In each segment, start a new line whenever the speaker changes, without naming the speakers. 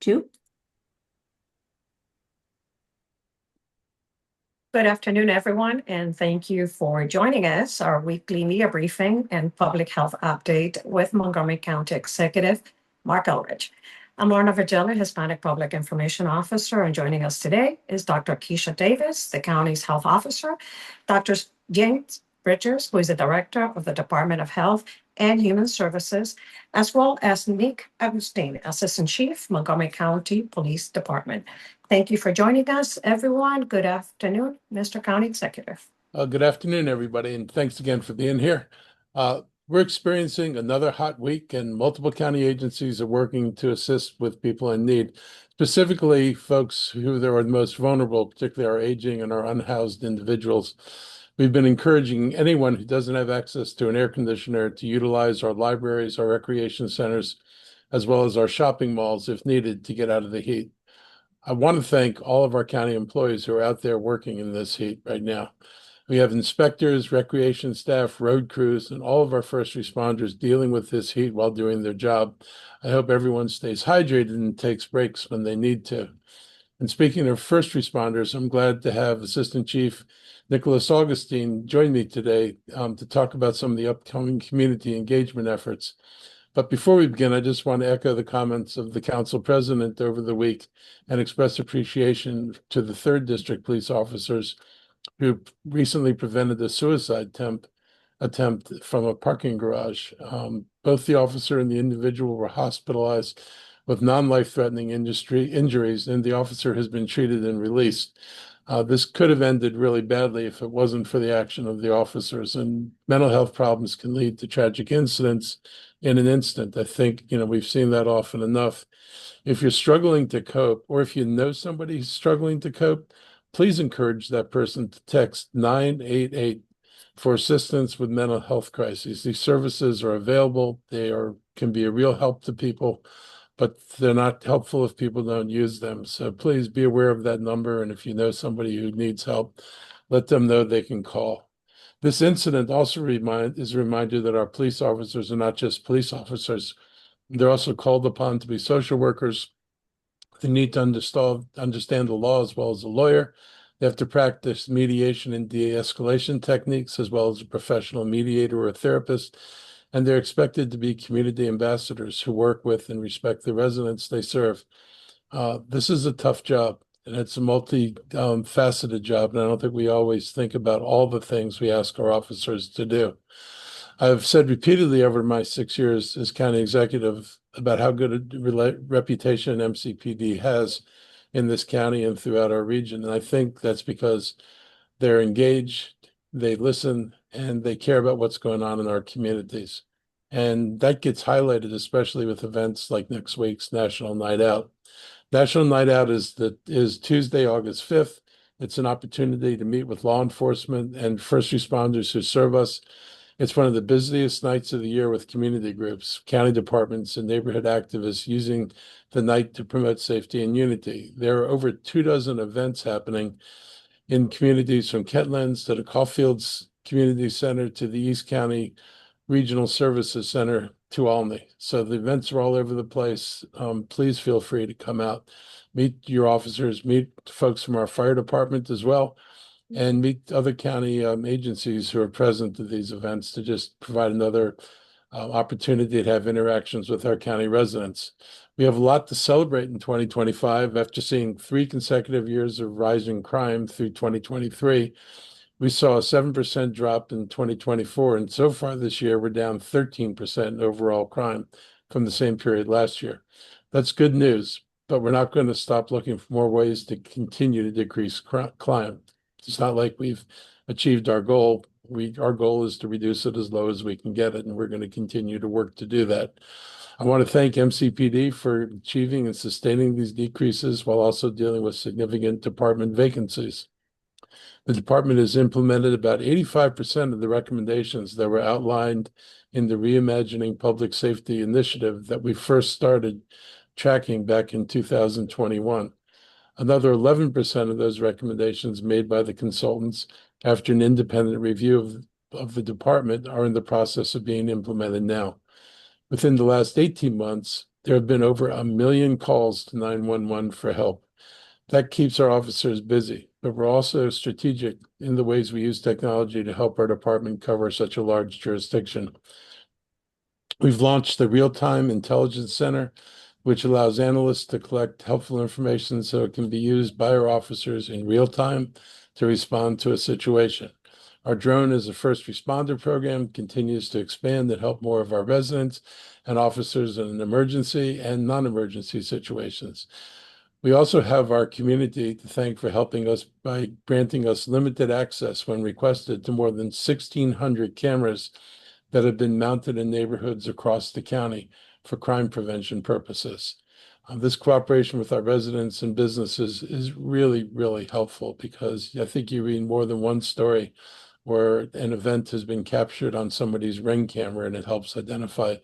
Two. Good afternoon, everyone, and thank you for joining us, our weekly media briefing and public health update with Montgomery County Executive Marc Elrich. I'm Lorna Vigilla, Hispanic Public Information Officer, and joining us today is Dr. Keisha Davis, the county's health officer, Dr. James Bridgers, who is the Director of the Department of Health and Human Services, as well as Nick Agustin, Assistant Chief, Montgomery County Police Department. Thank you for joining us, everyone. Good afternoon, Mr. County Executive.
Good afternoon, everybody, and thanks again for being here. We're experiencing another hot week, and multiple county agencies are working to assist with people in need, specifically folks who are the most vulnerable, particularly our aging and our unhoused individuals. We've been encouraging anyone who doesn't have access to an air conditioner to utilize our libraries, our recreation centers, as well as our shopping malls if needed to get out of the heat. I want to thank all of our county employees who are out there working in this heat right now. We have inspectors, recreation staff, road crews, and all of our first responders dealing with this heat while doing their job. I hope everyone stays hydrated and takes breaks when they need to. And speaking of first responders, I'm glad to have Assistant Chief Nicholas Augustine join me today to talk about some of the upcoming community engagement efforts. But before we begin, I just want to echo the comments of the council president over the week and express appreciation to the 3rd District police officers who recently prevented a suicide attempt from a parking garage. Both the officer and the individual were hospitalized with non-life-threatening injuries, and the officer has been treated and released. This could have ended really badly if it wasn't for the action of the officers, and mental health problems can lead to tragic incidents in an instant. I think, we've seen that often enough. If you're struggling to cope, or if you know somebody who's struggling to cope, please encourage that person to text 988 for assistance with mental health crises. These services are available. Can be a real help to people, but they're not helpful if people don't use them. So please be aware of that number. And if you know somebody who needs help, let them know they can call. This incident also is a reminder that our police officers are not just police officers. They're also called upon to be social workers. They need to understand the law as well as a lawyer. They have to practice mediation and de-escalation techniques as well as a professional mediator or a therapist. And they're expected to be community ambassadors who work with and respect the residents they serve. This is a tough job, and it's a multi-faceted job, and I don't think we always think about all the things we ask our officers to do. I've said repeatedly over my 6 years as county executive about how good a reputation MCPD has in this county and throughout our region. And I think that's because they're engaged, they listen, and they care about what's going on in our communities. And that gets highlighted, especially with events like next week's National Night Out. National Night Out is Tuesday, August 5th. It's an opportunity to meet with law enforcement and first responders who serve us. It's one of the busiest nights of the year with community groups, county departments, and neighborhood activists using the night to promote safety and unity. There are over 24 events happening in communities from Kentlands to the Caulfield's Community Center to the East County Regional Services Center to Olney. So the events are all over the place. Please feel free to come out, meet your officers, meet folks from our fire department as well, and meet other county agencies who are present at these events to just provide another opportunity to have interactions with our county residents. We have a lot to celebrate in 2025. After seeing 3 consecutive years of rising crime through 2023, we saw a 7% drop in 2024, and so far this year, we're down 13% in overall crime from the same period last year. That's good news, but we're not going to stop looking for more ways to continue to decrease crime. It's not like we've achieved our goal. Our goal is to reduce it as low as we can get it, and we're going to continue to work to do that. I want to thank MCPD for achieving and sustaining these decreases while also dealing with significant department vacancies. The department has implemented about 85% of the recommendations that were outlined in the Reimagining Public Safety Initiative that we first started tracking back in 2021. Another 11% of those recommendations made by the consultants after an independent review of the department are in the process of being implemented now. Within the last 18 months, There have been over 1 million calls to 911 for help. That keeps our officers busy, but we're also strategic in the ways we use technology to help our department cover such a large jurisdiction. We've launched the Real-Time Intelligence Center, which allows analysts to collect helpful information so it can be used by our officers in real time to respond to a situation. Our drone as a first responder program continues to expand and help more of our residents and officers in emergency and non-emergency situations. We also have our community to thank for helping us by granting us limited access when requested to more than 1,600 cameras that have been mounted in neighborhoods across the county for crime prevention purposes. This cooperation with our residents and businesses is really, really helpful because I think you read more than one story where an event has been captured on somebody's Ring camera and it helps identify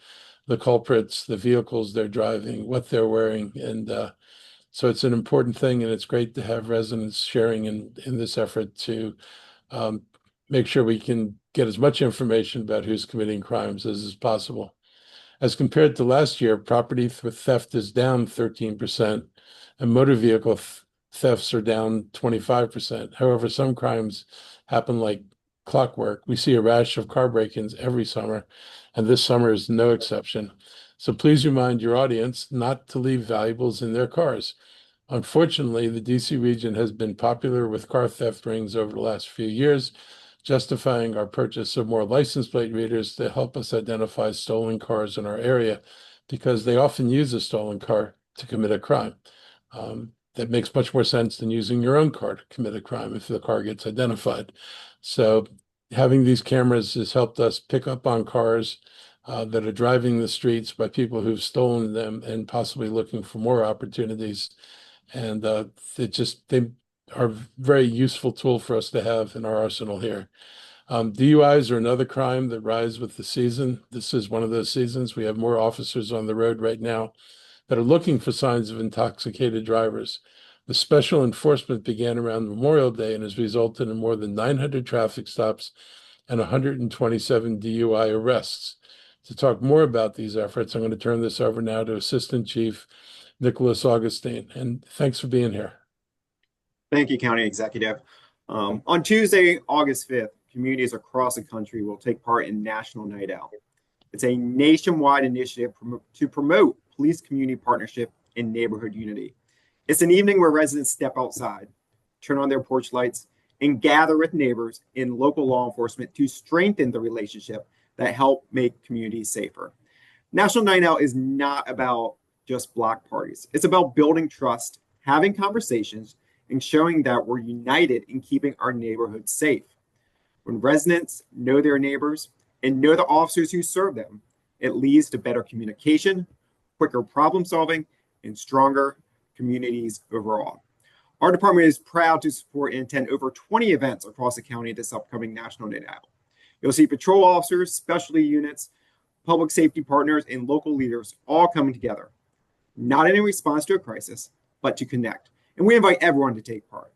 the culprits, the vehicles they're driving, what they're wearing. And so it's an important thing, and it's great to have residents sharing in this effort to make sure we can get as much information about who's committing crimes as is possible. As compared to last year, property theft is down 13%, and motor vehicle thefts are down 25%. However, some crimes happen like clockwork. We see a rash of car break-ins every summer, and this summer is no exception. So please remind your audience not to leave valuables in their cars. Unfortunately, the DC region has been popular with car theft rings over the last few years, justifying our purchase of more license plate readers to help us identify stolen cars in our area, because they often use a stolen car to commit a crime. That makes much more sense than using your own car to commit a crime if the car gets identified. So having these cameras has helped us pick up on cars that are driving the streets by people who've stolen them and possibly looking for more opportunities. And they are a very useful tool for us to have in our arsenal here. DUIs are another crime that rise with the season. This is one of those seasons. We have more officers on the road right now that are looking for signs of intoxicated drivers. The special enforcement began around Memorial Day and has resulted in more than 900 traffic stops and 127 DUI arrests. To talk more about these efforts, I'm going to turn this over now to Assistant Chief Nicholas Augustine. And thanks for being here.
Thank you, County Executive. On Tuesday, August 5th, communities across the country will take part in National Night Out. It's a nationwide initiative to promote police-community partnership and neighborhood unity. It's an evening where residents step outside, turn on their porch lights, and gather with neighbors and local law enforcement to strengthen the relationship that help make communities safer. National Night Out is not about just block parties. It's about building trust, having conversations, and showing that we're united in keeping our neighborhoods safe. When residents know their neighbors and know the officers who serve them, it leads to better communication, quicker problem solving, and stronger communities overall. Our department is proud to support and attend over 20 events across the county this upcoming National Night Out. You'll see patrol officers, specialty units, public safety partners, and local leaders all coming together, not in response to a crisis, but to connect. And we invite everyone to take part.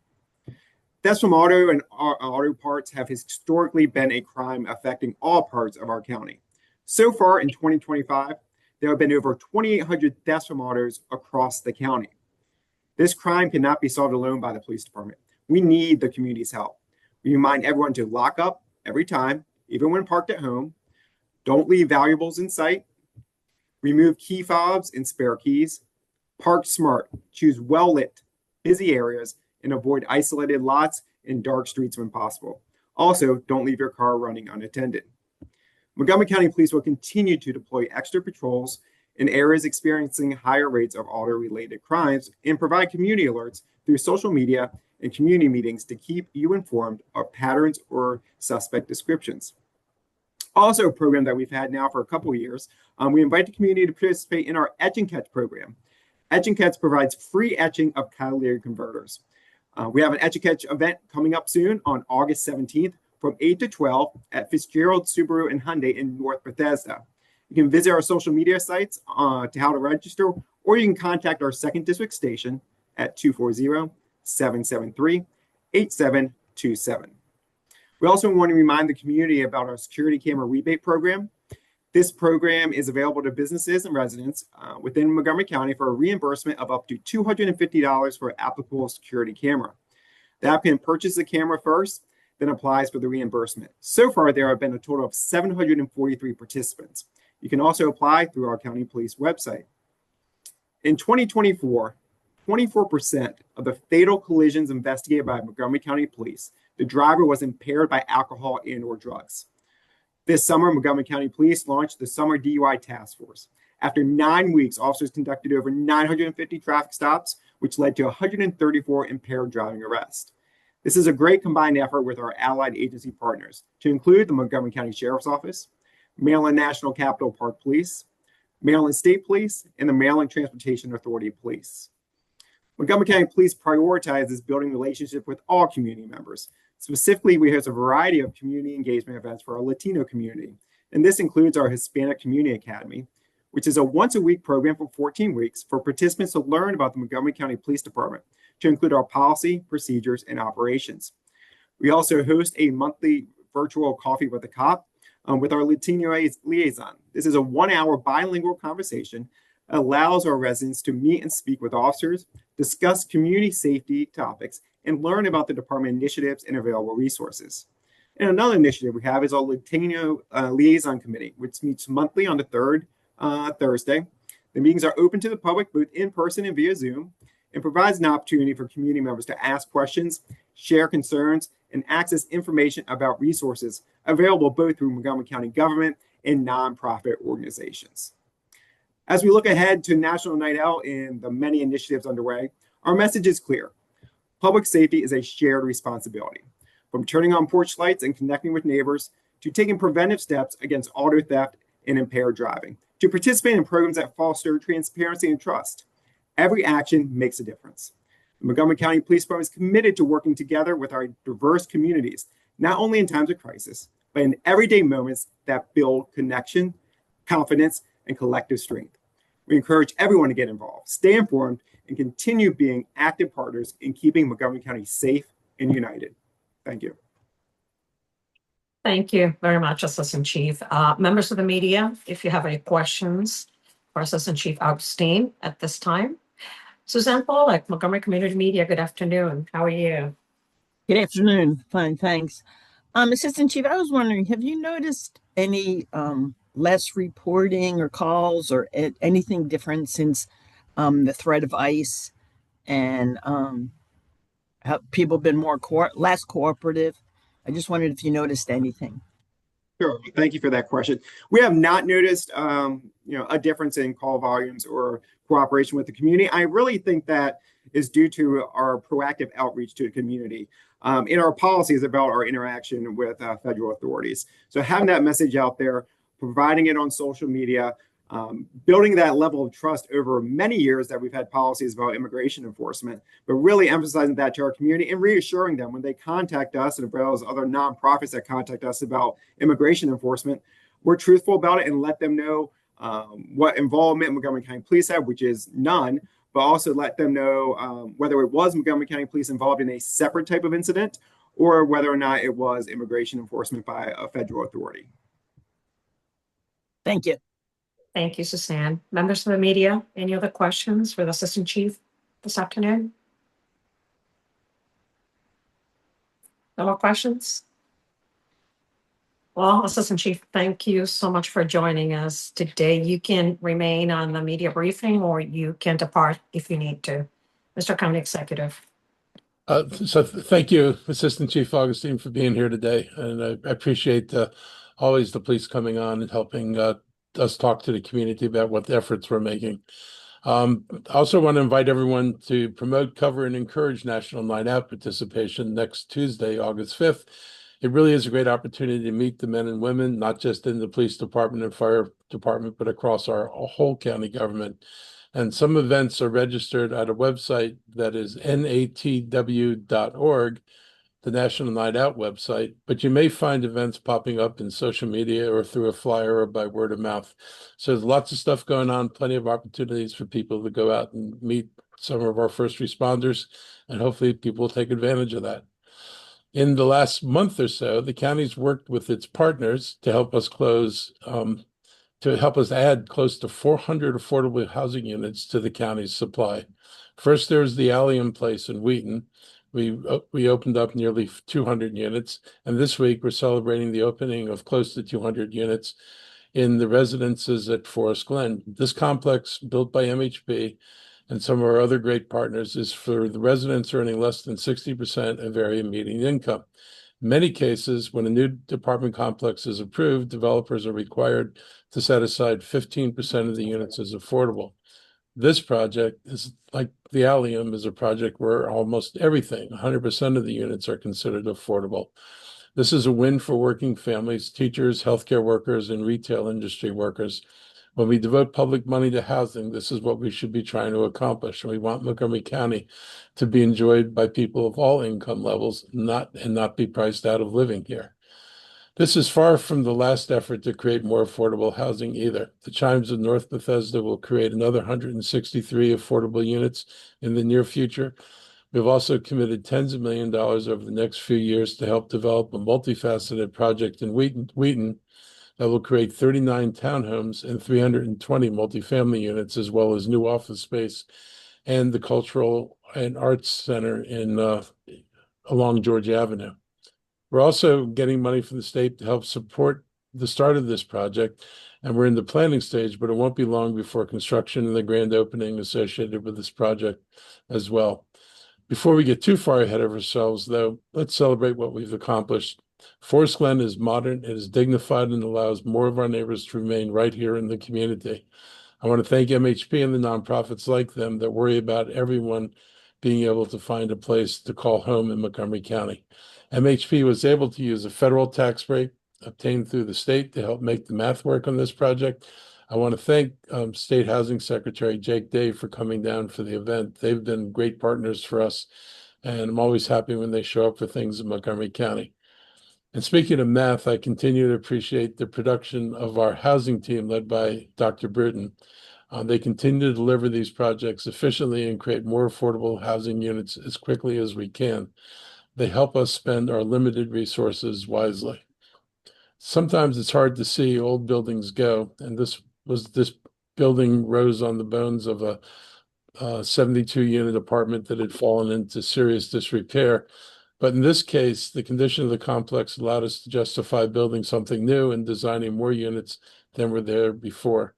Thefts from auto and auto parts have historically been a crime affecting all parts of our county. So far in 2025, there have been over 2,800 thefts from autos across the county. This crime cannot be solved alone by the police department. We need the community's help. We remind everyone to lock up every time, even when parked at home. Don't leave valuables in sight. Remove key fobs and spare keys. Park smart. Choose well-lit, busy areas, and avoid isolated lots and dark streets when possible. Also, don't leave your car running unattended. Montgomery County Police will continue to deploy extra patrols in areas experiencing higher rates of auto-related crimes and provide community alerts through social media and community meetings to keep you informed of patterns or suspect descriptions. Also, a program that we've had now for a couple of years, we invite the community to participate in our Etch and Catch program. Etch and Catch provides free etching of catalytic converters. We have an Etch and Catch event coming up soon on August 17th from 8 to 12 at Fitzgerald Subaru and Hyundai in North Bethesda. You can visit our social media sites to how to register, or you can contact our 2nd District station at 240-773-8727. We also want to remind the community about our security camera rebate program. This program is available to businesses and residents within Montgomery County for a reimbursement of up to $250 for applicable security camera. The applicant purchases the camera first, then applies for the reimbursement. So far, there have been a total of 743 participants. You can also apply through our county police website. In 2024, 24% of the fatal collisions investigated by Montgomery County Police, the driver was impaired by alcohol and/or drugs. This summer, Montgomery County Police launched the Summer DUI Task Force. After 9 weeks, officers conducted over 950 traffic stops, which led to 134 impaired driving arrests. This is a great combined effort with our allied agency partners, to include the Montgomery County Sheriff's Office, Maryland National Capital Park Police, Maryland State Police, and the Maryland Transportation Authority Police. Montgomery County Police prioritizes building relationships with all community members. Specifically, we host a variety of community engagement events for our Latino community, and this includes our Hispanic Community Academy, which is a once-a-week program for 14 weeks for participants to learn about the Montgomery County Police Department, to include our policy, procedures, and operations. We also host a monthly virtual coffee with a cop with our Latino liaison. This is a 1-hour bilingual conversation that allows our residents to meet and speak with officers, discuss community safety topics, and learn about the department initiatives and available resources. And another initiative we have is our Latino Liaison Committee, which meets monthly on the third Thursday. The meetings are open to the public, both in person and via Zoom, and provides an opportunity for community members to ask questions, share concerns, and access information about resources available both through Montgomery County government and nonprofit organizations. As we look ahead to National Night Out and the many initiatives underway, our message is clear. Public safety is a shared responsibility. From turning on porch lights and connecting with neighbors, to taking preventive steps against auto theft and impaired driving, to participating in programs that foster transparency and trust. Every action makes a difference. The Montgomery County Police Department is committed to working together with our diverse communities, not only in times of crisis, but in everyday moments that build connection, confidence, and collective strength. We encourage everyone to get involved, stay informed, and continue being active partners in keeping Montgomery County safe and united. Thank you.
Thank you very much, Assistant Chief. Members of the media, if you have any questions for Assistant Chief Augustine at this time. Suzanne Pollack, Montgomery Community Media, good afternoon. How are you?
Good afternoon. Fine, thanks. Assistant Chief, I was wondering, have you noticed any less reporting or calls or anything different since the threat of ICE, and have people been less cooperative? I just wondered if you noticed anything.
Sure. Thank you for that question. We have not noticed, a difference in call volumes or cooperation with the community. I really think that is due to our proactive outreach to the community. In our policies about our interaction with federal authorities. So having that message out there, providing it on social media, building that level of trust over many years that we've had policies about immigration enforcement, but really emphasizing that to our community and reassuring them when they contact us, and as well as other nonprofits that contact us about immigration enforcement, we're truthful about it and let them know what involvement Montgomery County Police have, which is none, but also let them know whether it was Montgomery County Police involved in a separate type of incident or whether or not it was immigration enforcement by a federal authority.
Thank you.
Thank you, Suzanne. Members of the media, any other questions for the Assistant Chief this afternoon? No more questions? Well, Assistant Chief, thank you so much for joining us today. You can remain on the media briefing or you can depart if you need to. Mr. County Executive.
Thank you, Assistant Chief Augustine, for being here today. And I appreciate always the police coming on and helping us talk to the community about what the efforts we're making. I also want to invite everyone to promote, cover, and encourage National Night Out participation next Tuesday, August 5th. It really is a great opportunity to meet the men and women, not just in the police department and fire department, but across our whole county government. And some events are registered at a website that is natw.org, the National Night Out website, but you may find events popping up in social media or through a flyer or by word of mouth. So there's lots of stuff going on, plenty of opportunities for people to go out and meet some of our first responders, and hopefully people will take advantage of that. In the last month or so, the county's worked with its partners to help us close to help us add close to 400 affordable housing units to the county's supply. First, there's the Allium Place in Wheaton. We opened up nearly 200 units, and this week we're celebrating the opening of close to 200 units in the residences at Forest Glen. This complex, built by MHP and some of our other great partners, is for the residents earning less than 60% of area median income. In many cases, when a new apartment complex is approved, developers are required to set aside 15% of the units as affordable. This project is like the Allium, is a project where almost everything, 100% of the units, are considered affordable. This is a win for working families, teachers, healthcare workers, and retail industry workers. When we devote public money to housing, this is what we should be trying to accomplish. We want Montgomery County to be enjoyed by people of all income levels, not be priced out of living here. This is far from the last effort to create more affordable housing either. The Chimes of North Bethesda will create another 163 affordable units in the near future. We've also committed tens of millions of dollars over the next few years to help develop a multifaceted project in Wheaton that will create 39 townhomes and 320 multifamily units, as well as new office space and the Cultural and Arts Center along George Avenue. We're also getting money from the state to help support the start of this project, and we're in the planning stage, but it won't be long before construction and the grand opening associated with this project as well. Before we get too far ahead of ourselves, though, let's celebrate what we've accomplished. Forest Glen is modern, it is dignified, and allows more of our neighbors to remain right here in the community. I want to thank MHP and the nonprofits like them that worry about everyone being able to find a place to call home in Montgomery County. MHP was able to use a federal tax break obtained through the state to help make the math work on this project. I want to thank State Housing Secretary Jake Day for coming down for the event. They've been great partners for us, and I'm always happy when they show up for things in Montgomery County. And speaking of math, I continue to appreciate the production of our housing team led by Dr. Bruton. They continue to deliver these projects efficiently and create more affordable housing units as quickly as we can. They help us spend our limited resources wisely. Sometimes it's hard to see old buildings go, and this building rose on the bones of a 72-unit apartment that had fallen into serious disrepair. But in this case, the condition of the complex allowed us to justify building something new and designing more units than were there before.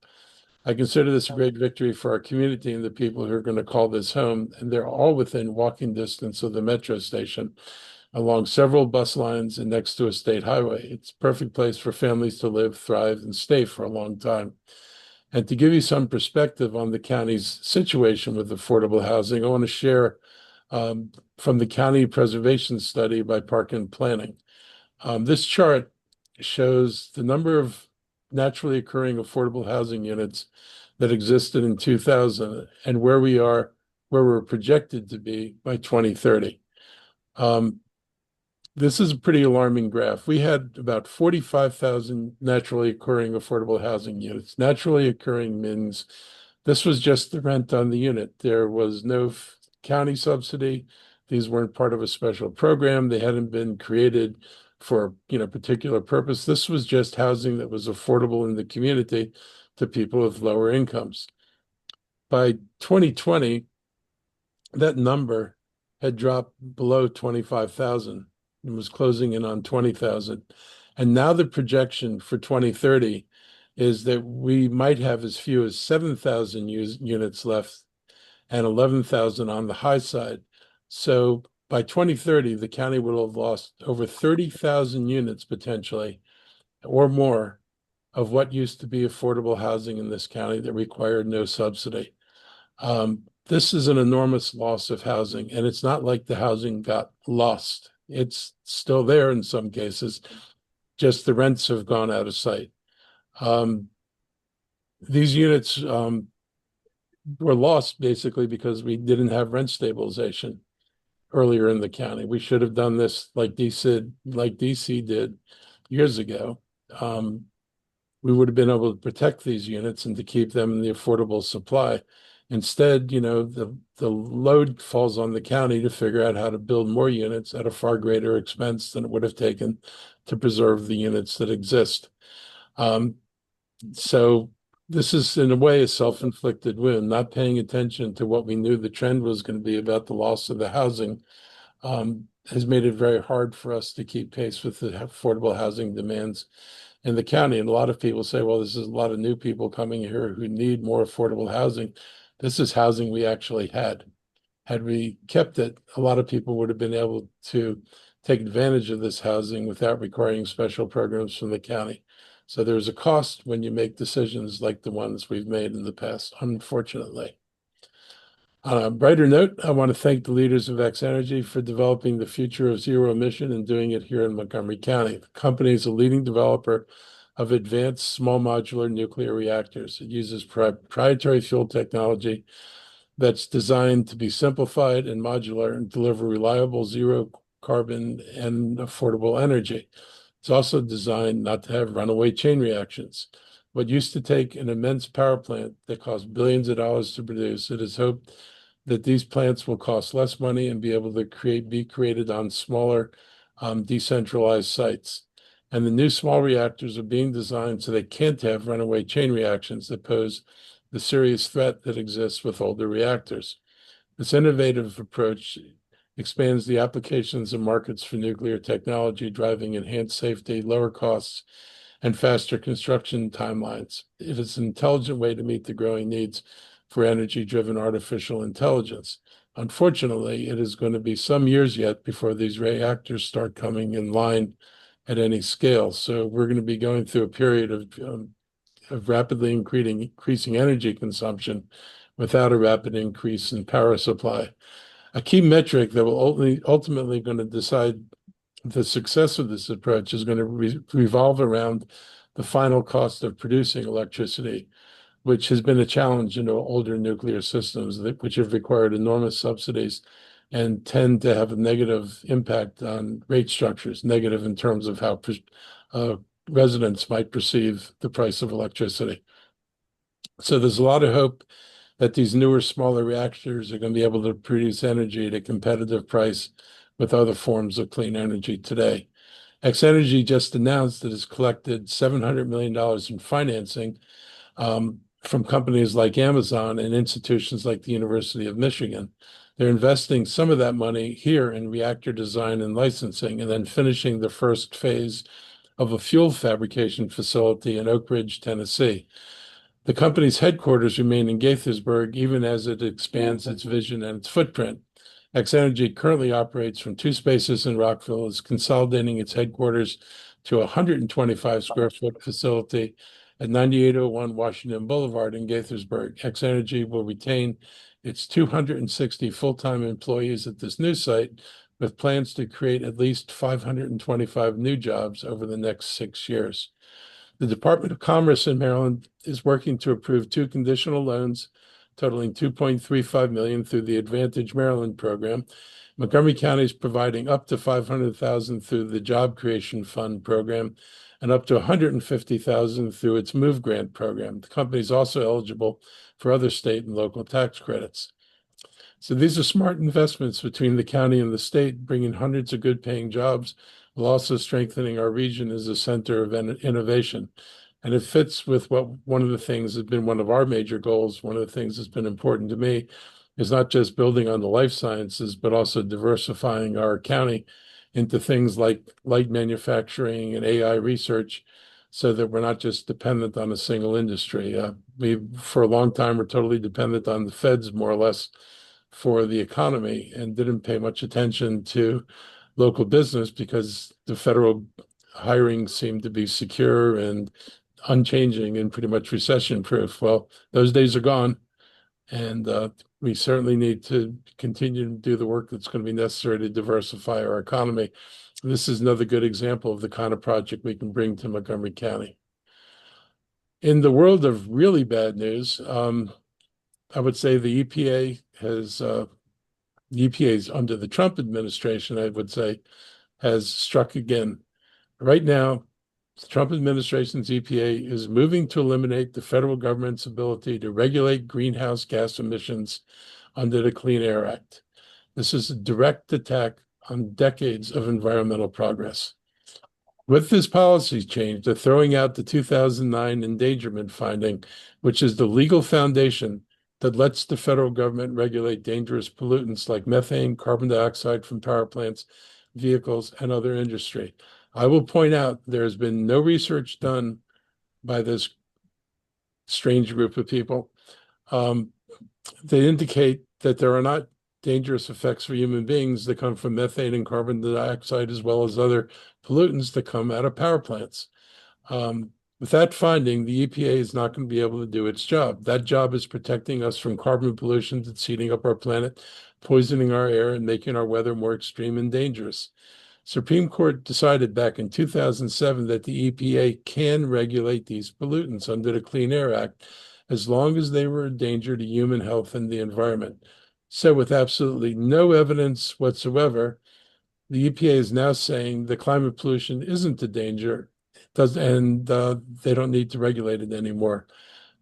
I consider this a great victory for our community and the people who are going to call this home, and they're all within walking distance of the metro station, along several bus lines and next to a state highway. It's a perfect place for families to live, thrive, and stay for a long time. And to give you some perspective on the county's situation with affordable housing, I want to share from the County Preservation Study by Park and Planning. This chart shows the number of naturally occurring affordable housing units that existed in 2000 and where we're projected to be by 2030. This is a pretty alarming graph. We had about 45,000 naturally occurring affordable housing units. Naturally occurring means this was just the rent on the unit. There was no county subsidy. These weren't part of a special program. They hadn't been created for a particular purpose. This was just housing that was affordable in the community to people with lower incomes. By 2020, that number had dropped below 25,000 and was closing in on 20,000. And now the projection for 2030 is that we might have as few as 7,000 units left and 11,000 on the high side. So by 2030, the county will have lost over 30,000 units potentially or more of what used to be affordable housing in this county that required no subsidy. This is an enormous loss of housing, and it's not like the housing got lost. It's still there in some cases, just the rents have gone out of sight. These units were lost basically because we didn't have rent stabilization earlier in the county. We should have done this like DC did years ago. We would have been able to protect these units and to keep them in the affordable supply. Instead, the load falls on the county to figure out how to build more units at a far greater expense than it would have taken to preserve the units that exist. So this is in a way a self-inflicted wound. Not paying attention to what we knew the trend was going to be about the loss of the housing has made it very hard for us to keep pace with the affordable housing demands in the county. And a lot of people say, well, this is a lot of new people coming here who need more affordable housing. This is housing we actually had. Had we kept it, a lot of people would have been able to take advantage of this housing without requiring special programs from the county. So there's a cost when you make decisions like the ones we've made in the past, unfortunately. On a brighter note, I want to thank the leaders of X Energy for developing the future of zero emission and doing it here in Montgomery County. The company is a leading developer of advanced small modular nuclear reactors. It uses proprietary fuel technology that's designed to be simplified and modular and deliver reliable zero carbon and affordable energy. It's also designed not to have runaway chain reactions. What used to take an immense power plant that cost billions of dollars to produce, it is hoped that these plants will cost less money and be able to be created on smaller, decentralized sites. And the new small reactors are being designed so they can't have runaway chain reactions that pose the serious threat that exists with older reactors. This innovative approach expands the applications and markets for nuclear technology, driving enhanced safety, lower costs, and faster construction timelines. It is an intelligent way to meet the growing needs for energy-driven artificial intelligence. Unfortunately, it is going to be some years yet before these reactors start coming in line at any scale. So we're going to be going through a period of rapidly increasing energy consumption without a rapid increase in power supply. A key metric that will ultimately going to decide the success of this approach is going to revolve around the final cost of producing electricity, which has been a challenge in older nuclear systems, which have required enormous subsidies and tend to have a negative impact on rate structures, negative in terms of how residents might perceive the price of electricity. So there's a lot of hope that these newer, smaller reactors are going to be able to produce energy at a competitive price with other forms of clean energy today. X Energy just announced that it's collected $700 million in financing from companies like Amazon and institutions like the University of Michigan. They're investing some of that money here in reactor design and licensing, and then finishing the first phase of a fuel fabrication facility in Oak Ridge, Tennessee. The company's headquarters remain in Gaithersburg, even as it expands its vision and its footprint. X Energy currently operates from two spaces in Rockville, is consolidating its headquarters to a 125 square foot facility at 9801 Washington Boulevard in Gaithersburg. X Energy will retain its 260 full-time employees at this new site, with plans to create at least 525 new jobs over the next 6 years. The Department of Commerce in Maryland is working to approve two conditional loans totaling $2.35 million through the Advantage Maryland program. Montgomery County is providing up to $500,000 through the Job Creation Fund program and up to $150,000 through its Move Grant program. The company is also eligible for other state and local tax credits. So these are smart investments between the county and the state, bringing hundreds of good-paying jobs, while also strengthening our region as a center of innovation. And it fits with what one of the things has been one of our major goals. One of the things that's been important to me is not just building on the life sciences, but also diversifying our county into things like light manufacturing and AI research, so that we're not just dependent on a single industry. For a long time, were totally dependent on the feds, more or less, for the economy, and didn't pay much attention to local business because the federal hiring seemed to be secure and unchanging and pretty much recession proof. Well, those days are gone. And we certainly need to continue to do the work that's going to be necessary to diversify our economy. This is another good example of the kind of project we can bring to Montgomery County. In the world of really bad news, I would say the EPA is under the Trump administration, I would say, has struck again. Right now, the Trump administration's EPA is moving to eliminate the federal government's ability to regulate greenhouse gas emissions under the Clean Air Act. This is a direct attack on decades of environmental progress. With this policy change, they're throwing out the 2009 endangerment finding, which is the legal foundation that lets the federal government regulate dangerous pollutants like methane, carbon dioxide from power plants, vehicles, and other industry. I will point out there has been no research done by this strange group of people. They indicate that there are not dangerous effects for human beings that come from methane and carbon dioxide, as well as other pollutants that come out of power plants. With that finding, the EPA is not going to be able to do its job. That job is protecting us from carbon pollution that's heating up our planet, poisoning our air, and making our weather more extreme and dangerous. Supreme Court decided back in 2007 that the EPA can regulate these pollutants under the Clean Air Act as long as they were a danger to human health and the environment. So with absolutely no evidence whatsoever, the EPA is now saying the climate pollution isn't a danger, and they don't need to regulate it anymore.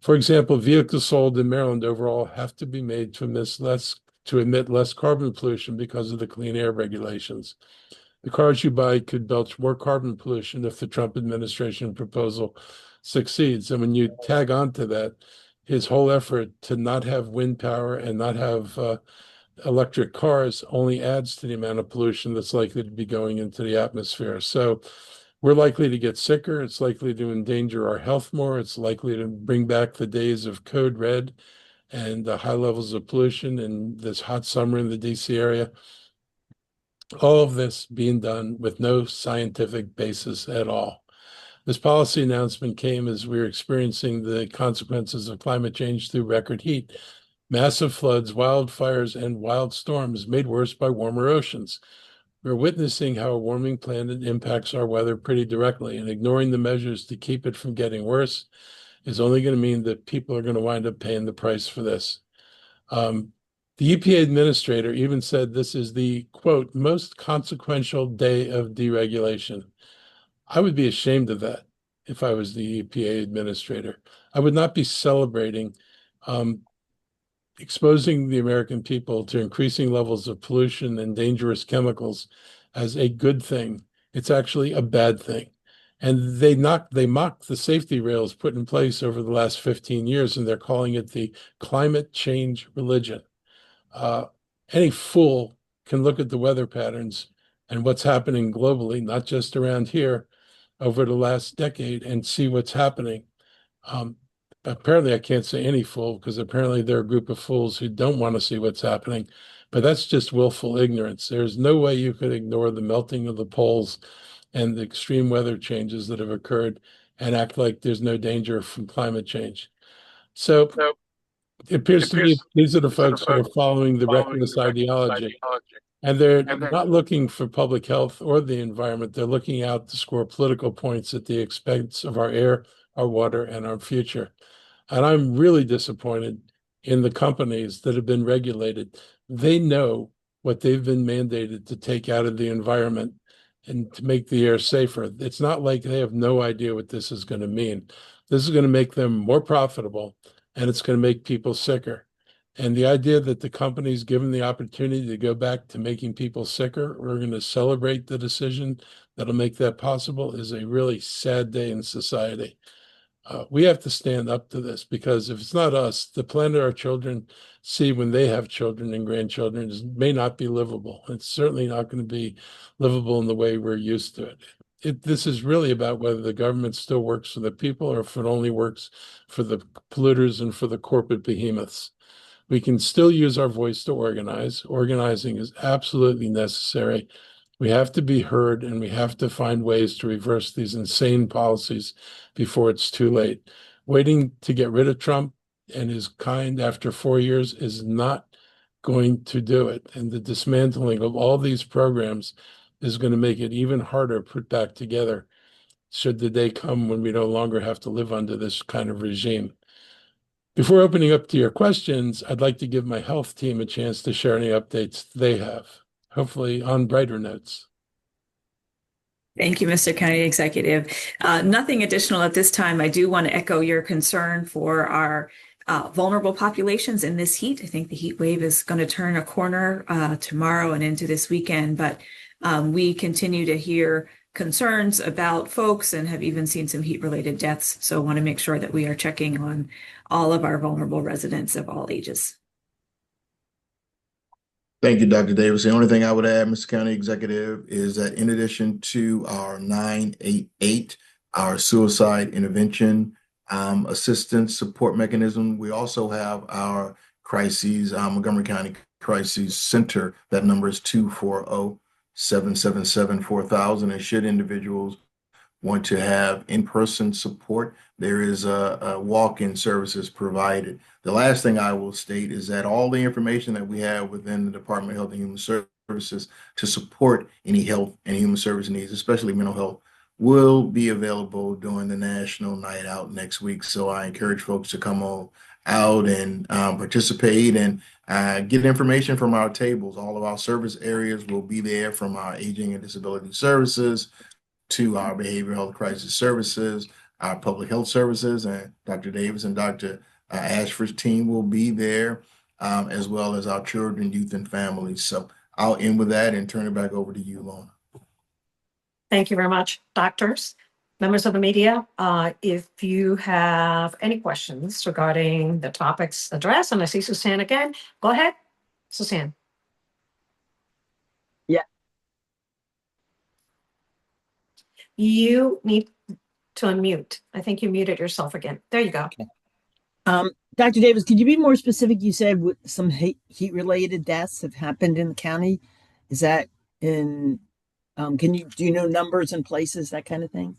For example, vehicles sold in Maryland overall have to be made to emit less carbon pollution because of the clean air regulations. The cars you buy could belch more carbon pollution if the Trump administration proposal succeeds. And when you tag onto that, his whole effort to not have wind power and not have electric cars only adds to the amount of pollution that's likely to be going into the atmosphere. So we're likely to get sicker. It's likely to endanger our health more. It's likely to bring back the days of code red and high levels of pollution in this hot summer in the DC area. All of this being done with no scientific basis at all. This policy announcement came as we were experiencing the consequences of climate change through record heat, massive floods, wildfires, and wild storms made worse by warmer oceans. We're witnessing how a warming planet impacts our weather pretty directly, and ignoring the measures to keep it from getting worse is only going to mean that people are going to wind up paying the price for this. The EPA administrator even said this is the, quote, most consequential day of deregulation. I would be ashamed of that if I was the EPA administrator. I would not be celebrating exposing the American people to increasing levels of pollution and dangerous chemicals as a good thing. It's actually a bad thing. And they mock the safety rails put in place over the last 15 years, and they're calling it the climate change religion. Any fool can look at the weather patterns and what's happening globally, not just around here, over the last decade and see what's happening. Apparently, I can't say any fool because apparently there are a group of fools who don't want to see what's happening, but that's just willful ignorance. There's no way you could ignore the melting of the poles and the extreme weather changes that have occurred and act like there's no danger from climate change. So it appears to me these are the folks who are following the reckless ideology, and they're not looking for public health or the environment. They're looking out to score political points at the expense of our air, our water, and our future. And I'm really disappointed in the companies that have been regulated. They know what they've been mandated to take out of the environment and to make the air safer. It's not like they have no idea what this is going to mean. This is going to make them more profitable, and it's going to make people sicker. And the idea that the companies given the opportunity to go back to making people sicker, we're going to celebrate the decision that'll make that possible, is a really sad day in society. We have to stand up to this, because if it's not us, the planet our children see when they have children and grandchildren may not be livable. It's certainly not going to be livable in the way we're used to it. This is really about whether the government still works for the people or if it only works for the polluters and for the corporate behemoths. We can still use our voice to organize. Organizing is absolutely necessary. We have to be heard, and we have to find ways to reverse these insane policies before it's too late. Waiting to get rid of Trump and his kind after 4 years is not going to do it. And the dismantling of all these programs is going to make it even harder to put back together should the day come when we no longer have to live under this kind of regime. Before opening up to your questions, I'd like to give my health team a chance to share any updates they have, hopefully on brighter notes.
Thank you, Mr. County Executive. Nothing additional at this time. I do want to echo your concern for our vulnerable populations in this heat. I think the heat wave is going to turn a corner tomorrow and into this weekend, but we continue to hear concerns about folks and have even seen some heat-related deaths. So want to make sure that we are checking on all of our vulnerable residents of all ages.
Thank you, Dr. Davis. The only thing I would add, Mr. County Executive, is that in addition to our 988, our suicide intervention assistance support mechanism, we also have our crises, Montgomery County Crises Center. That number is 240-777-4000. And should individuals want to have in-person support, there is a walk-in services provided. The last thing I will state is that all the information that we have within the Department of Health and Human Services to support any health and human service needs, especially mental health, will be available during the National Night Out next week. So I encourage folks to come on out and participate and get information from our tables. All of our service areas will be there, from our aging and disability services to our behavioral health crisis services, our public health services, and Dr. Davis and Dr. Ashford's team will be there, as well as our children, youth, and families. So I'll end with that and turn it back over to you, Lorna.
Thank you very much, doctors. Members of the media, if you have any questions regarding the topics addressed, and I see Suzanne again, go ahead, Suzanne. You need to unmute. I think you muted yourself again. There you go.
Dr. Davis, could you be more specific? You said some heat-related deaths have happened in the county. Is that in, do you know numbers and places, that kind of thing?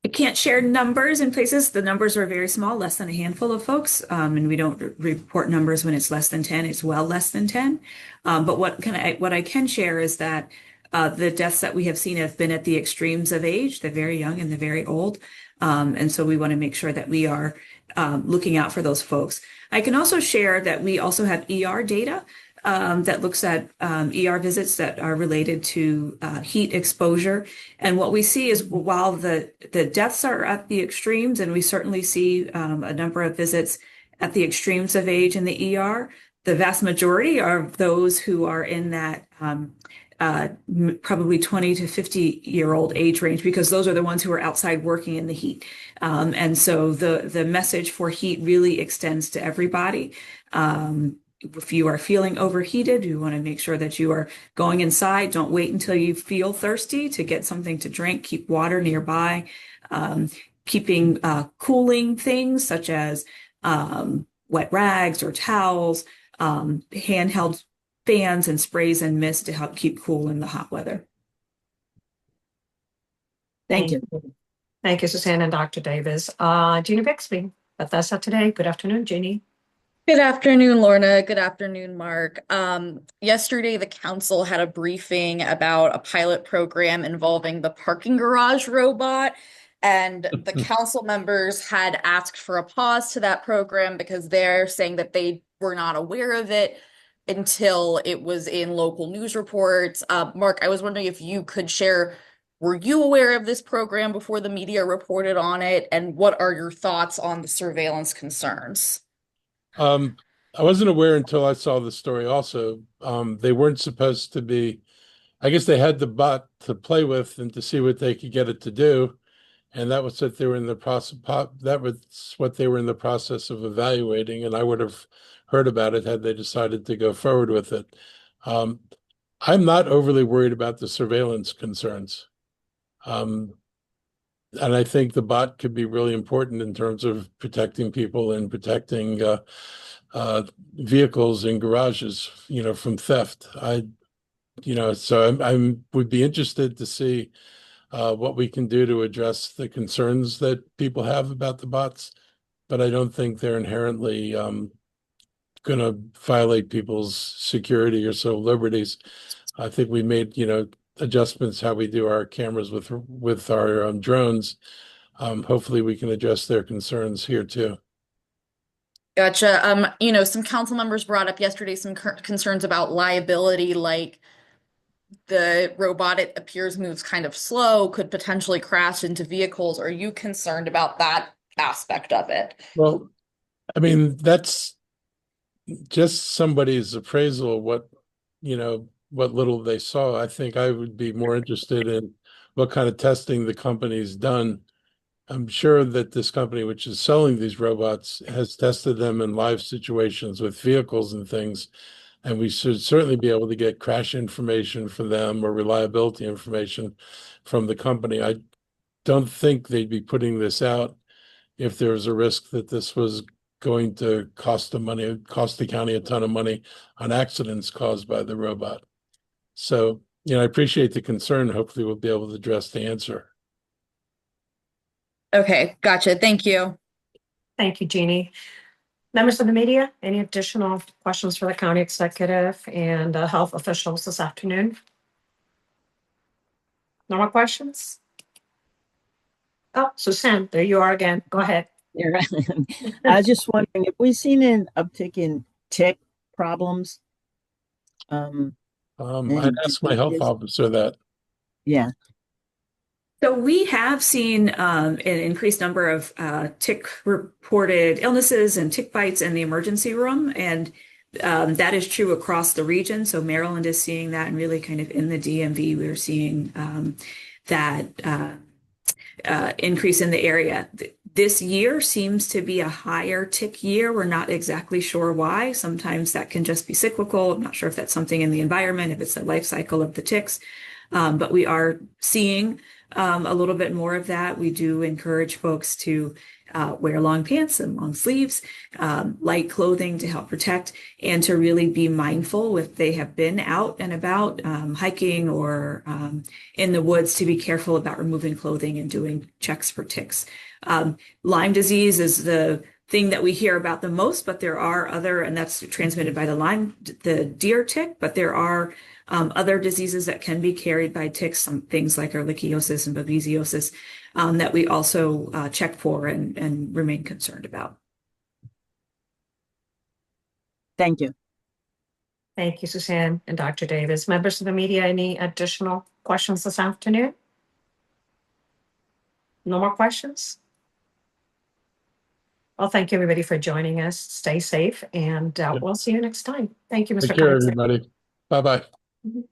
I can't share numbers in places. The numbers are very small, less than a handful of folks, and we don't report numbers when it's less than 10. It's well less than 10. But what I can share is that the deaths that we have seen have been at the extremes of age, the very young and the very old. And so we want to make sure that we are looking out for those folks. I can also share that we also have ER data that looks at ER visits that are related to heat exposure. And what we see is, while the deaths are at the extremes, and we certainly see a number of visits at the extremes of age in the ER, the vast majority are those who are in that probably 20 to 50-year-old age range, because those are the ones who are outside working in the heat. And so the message for heat really extends to everybody. If you are feeling overheated, you want to make sure that you are going inside. Don't wait until you feel thirsty to get something to drink. Keep water nearby. Keeping cooling things such as wet rags or towels, handheld fans and sprays and mist to help keep cool in the hot weather.
Thank you.
Thank you, Suzanne and Dr. Davis. Jeannie Bixby, Bethesda Today. Good afternoon, Jeannie.
Good afternoon, Lorna. Good afternoon, Mark. Yesterday, the council had a briefing about a pilot program involving the parking garage robot, and the council members had asked for a pause to that program because they're saying that they were not aware of it until it was in local news reports. Mark, I was wondering if you could share, were you aware of this program before the media reported on it? And what are your thoughts on the surveillance concerns?
I wasn't aware until I saw the story also. They weren't supposed to be, I guess they had the bot to play with and to see what they could get it to do. And that was what they were in the process, that was what they were in the process of evaluating. And I would have heard about it had they decided to go forward with it. I'm not overly worried about the surveillance concerns. And I think the bot could be really important in terms of protecting people and protecting vehicles in garages, from theft. So I would be interested to see what we can do to address the concerns that people have about the bots, but I don't think they're inherently going to violate people's security or civil liberties. I think we made, adjustments how we do our cameras with our drones. Hopefully we can address their concerns here too.
Gotcha. Some council members brought up yesterday some concerns about liability, like the robot, it appears, moves kind of slow, could potentially crash into vehicles. Are you concerned about that aspect of it?
Well, I mean, that's just somebody's appraisal of what little they saw. I think I would be more interested in what kind of testing the company's done. I'm sure that this company, which is selling these robots, has tested them in live situations with vehicles and things. And we should certainly be able to get crash information from them or reliability information from the company. I don't think they'd be putting this out if there was a risk that this was going to cost the county a ton of money on accidents caused by the robot. So, I appreciate the concern. Hopefully we'll be able to address the answer.
Okay, gotcha. Thank you.
Thank you, Jeannie. Members of the media, any additional questions for the county executive and health officials this afternoon? No more questions? Oh, Suzanne, there you are again. Go ahead.
You're right. I was just wondering, have we seen an uptick in tick problems?
I'd ask my health officer that.
Yeah.
So we have seen an increased number of tick reported illnesses and tick bites in the emergency room. And that is true across the region. So Maryland is seeing that, and really kind of in the DMV, we're seeing that increase in the area. This year seems to be a higher tick year. We're not exactly sure why. Sometimes that can just be cyclical. I'm not sure if that's something in the environment, if it's the life cycle of the ticks. But we are seeing a little bit more of that. We do encourage folks to wear long pants and long sleeves, light clothing to help protect, and to really be mindful if they have been out and about hiking or in the woods, to be careful about removing clothing and doing checks for ticks. Lyme disease is the thing that we hear about the most, but there are other, and that's transmitted by the deer tick, but there are other diseases that can be carried by ticks, some things like ehrlichiosis and babesiosis, that we also check for and remain concerned about.
Thank you.
Thank you, Suzanne and Dr. Davis. Members of the media, any additional questions this afternoon? No more questions? Well, thank you, everybody, for joining us. Stay safe, and we'll see you next time. Thank you, Mr.
Take care,
Cox.
everybody. Bye-bye.
Mhm.